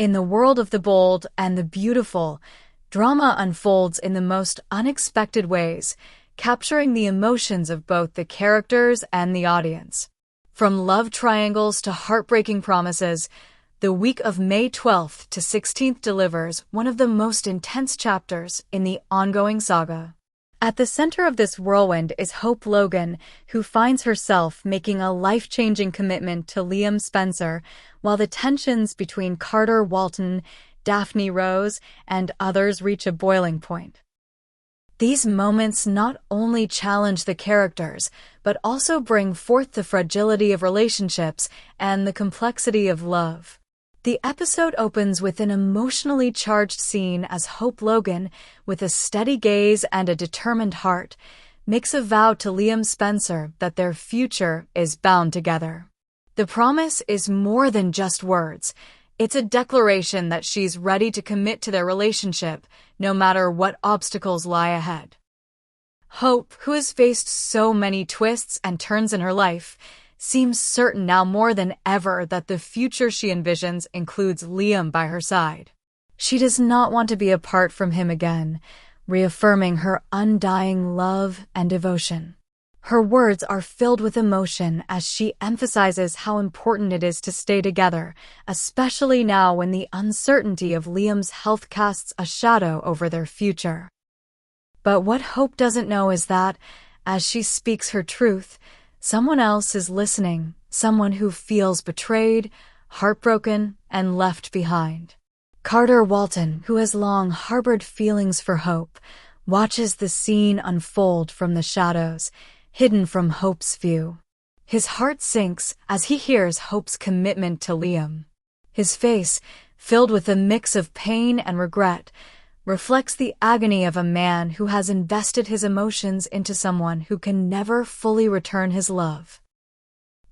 In the world of the bold and the beautiful, drama unfolds in the most unexpected ways, capturing the emotions of both the characters and the audience. From love triangles to heartbreaking promises, the week of May 12th to 16th delivers one of the most intense chapters in the ongoing saga. At the center of this whirlwind is Hope Logan, who finds herself making a life-changing commitment to Liam Spencer, while the tensions between Carter Walton, Daphne Rose, and others reach a boiling point. These moments not only challenge the characters, but also bring forth the fragility of relationships and the complexity of love. The episode opens with an emotionally charged scene as Hope Logan, with a steady gaze and a determined heart, makes a vow to Liam Spencer that their future is bound together. The promise is more than just words. It's a declaration that she's ready to commit to their relationship, no matter what obstacles lie ahead. Hope, who has faced so many twists and turns in her life, seems certain now more than ever that the future she envisions includes Liam by her side. She does not want to be apart from him again, reaffirming her undying love and devotion. Her words are filled with emotion as she emphasizes how important it is to stay together, especially now when the uncertainty of Liam's health casts a shadow over their future. But what Hope doesn't know is that, as she speaks her truth, someone else is listening, someone who feels betrayed, heartbroken, and left behind. Carter Walton, who has long harbored feelings for Hope, watches the scene unfold from the shadows, hidden from Hope's view. His heart sinks as he hears Hope's commitment to Liam. His face, filled with a mix of pain and regret, reflects the agony of a man who has invested his emotions into someone who can never fully return his love.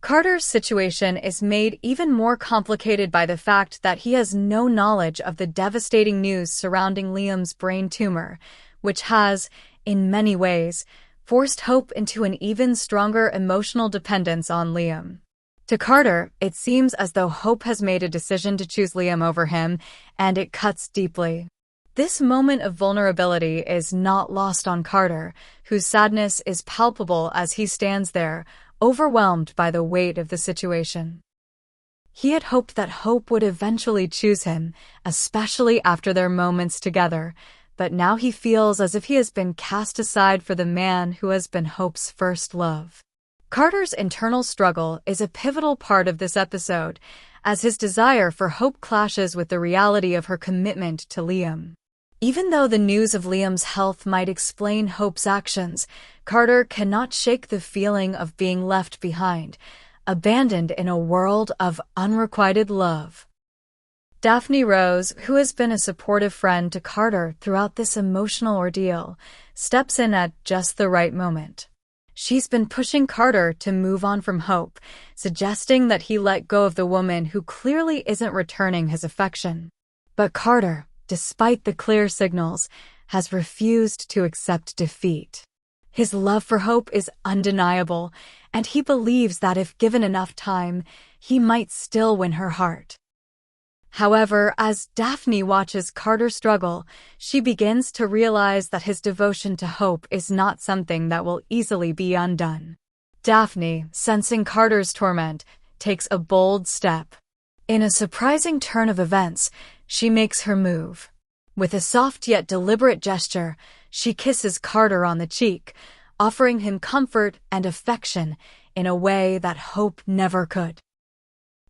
Carter's situation is made even more complicated by the fact that he has no knowledge of the devastating news surrounding Liam's brain tumor, which has, in many ways, forced Hope into an even stronger emotional dependence on Liam. To Carter, it seems as though Hope has made a decision to choose Liam over him, and it cuts deeply. This moment of vulnerability is not lost on Carter, whose sadness is palpable as he stands there, overwhelmed by the weight of the situation. He had hoped that Hope would eventually choose him, especially after their moments together, but now he feels as if he has been cast aside for the man who has been Hope's first love. Carter's internal struggle is a pivotal part of this episode, as his desire for Hope clashes with the reality of her commitment to Liam. Even though the news of Liam's health might explain Hope's actions, Carter cannot shake the feeling of being left behind, abandoned in a world of unrequited love. Daphne Rose, who has been a supportive friend to Carter throughout this emotional ordeal, steps in at just the right moment. She's been pushing Carter to move on from Hope, suggesting that he let go of the woman who clearly isn't returning his affection. But Carter, despite the clear signals, has refused to accept defeat. His love for Hope is undeniable, and he believes that if given enough time, he might still win her heart. However, as Daphne watches Carter struggle, she begins to realize that his devotion to Hope is not something that will easily be undone. Daphne, sensing Carter's torment, takes a bold step. In a surprising turn of events, she makes her move. With a soft yet deliberate gesture, she kisses Carter on the cheek, offering him comfort and affection in a way that Hope never could.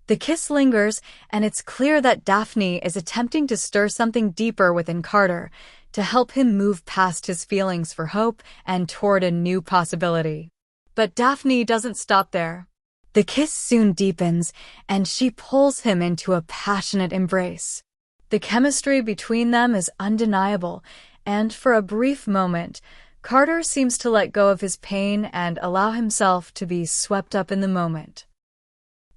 The kiss lingers, and it's clear that Daphne is attempting to stir something deeper within Carter to help him move past his feelings for Hope and toward a new possibility. But Daphne doesn't stop there. The kiss soon deepens, and she pulls him into a passionate embrace. The chemistry between them is undeniable, and for a brief moment, Carter seems to let go of his pain and allow himself to be swept up in the moment.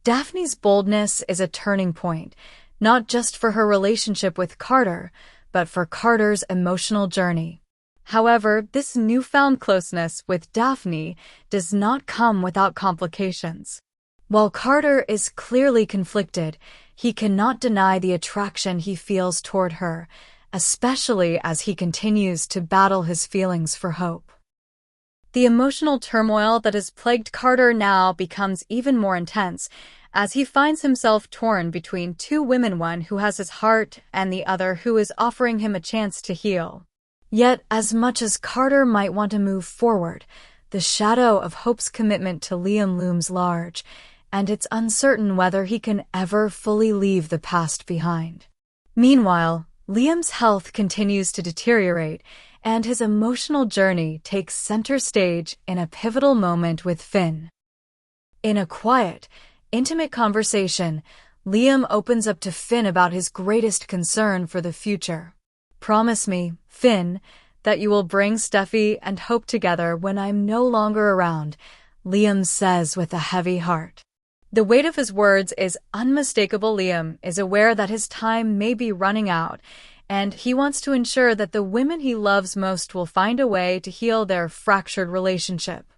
Daphne's boldness is a turning point, not just for her relationship with Carter, but for Carter's emotional journey. However, this newfound closeness with Daphne does not come without complications. While Carter is clearly conflicted, he cannot deny the attraction he feels toward her, especially as he continues to battle his feelings for Hope. The emotional turmoil that has plagued Carter now becomes even more intense as he finds himself torn between two women, one who has his heart and the other who is offering him a chance to heal. Yet, as much as Carter might want to move forward, the shadow of Hope's commitment to Liam looms large, and it's uncertain whether he can ever fully leave the past behind. Meanwhile, Liam's health continues to deteriorate, and his emotional journey takes center stage in a pivotal moment with Finn. In a quiet, intimate conversation, Liam opens up to Finn about his greatest concern for the future. "Promise me, Finn, that you will bring Steffi and Hope together when I'm no longer around," Liam says with a heavy heart. The weight of his words is unmistakable. Liam is aware that his time may be running out, and he wants to ensure that the women he loves most will find a way to heal their fractured relationship.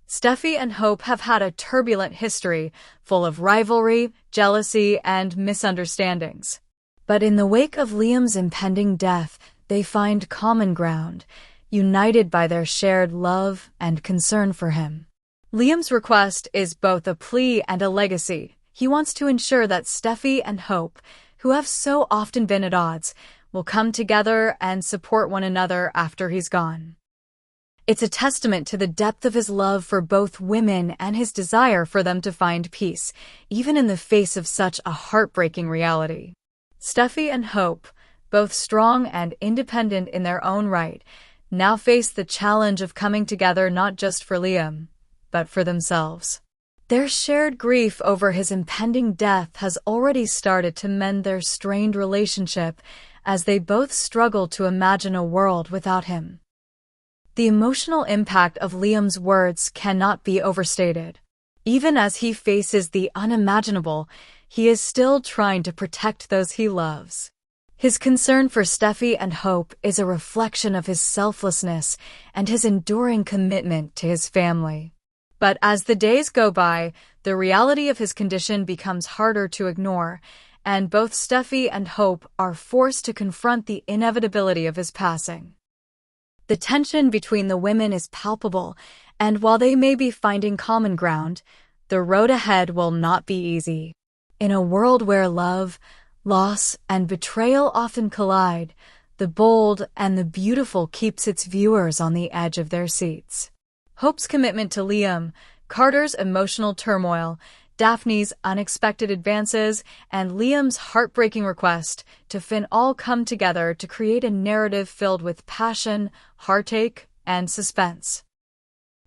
Steffi and Hope have had a turbulent history, full of rivalry, jealousy, and misunderstandings. But in the wake of Liam's impending death, they find common ground, united by their shared love and concern for him. Liam's request is both a plea and a legacy. He wants to ensure that Steffi and Hope, who have so often been at odds, will come together and support one another after he's gone. It's a testament to the depth of his love for both women and his desire for them to find peace, even in the face of such a heartbreaking reality. Steffi and Hope, both strong and independent in their own right, now face the challenge of coming together not just for Liam, but for themselves. Their shared grief over his impending death has already started to mend their strained relationship as they both struggle to imagine a world without him. The emotional impact of Liam's words cannot be overstated. Even as he faces the unimaginable, he is still trying to protect those he loves. His concern for Steffi and Hope is a reflection of his selflessness and his enduring commitment to his family. But as the days go by, the reality of his condition becomes harder to ignore, and both Steffi and Hope are forced to confront the inevitability of his passing. The tension between the women is palpable, and while they may be finding common ground, the road ahead will not be easy. In a world where love, loss, and betrayal often collide, the bold and the beautiful keeps its viewers on the edge of their seats. Hope's commitment to Liam, Carter's emotional turmoil, Daphne's unexpected advances, and Liam's heartbreaking request to Finn all come together to create a narrative filled with passion, heartache, and suspense.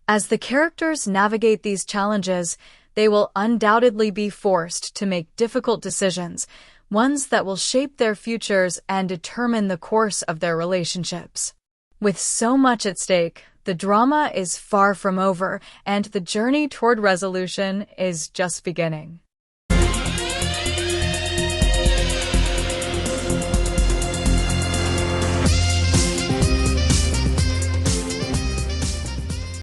As the characters navigate these challenges, they will undoubtedly be forced to make difficult decisions, ones that will shape their futures and determine the course of their relationships. With so much at stake, the drama is far from over, and the journey toward resolution is just beginning.